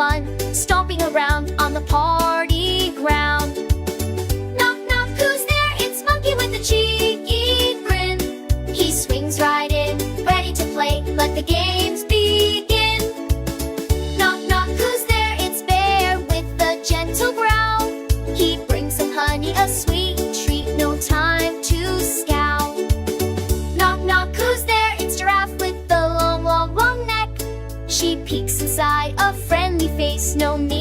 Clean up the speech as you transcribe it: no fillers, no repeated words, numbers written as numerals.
fun, stomping around on the party ground. Knock, knock, who's there? It's Monkey with a cheeky grin. He swings right in, ready to play. Let the games begin. Knock, knock, who's there? It's Bear with a gentle growl. He brings some honey, a sweet treat, no time to scowl. Knock, knock, who's there? It's Giraffe with the long, long, long neck. She peeks inside a friendly face, no need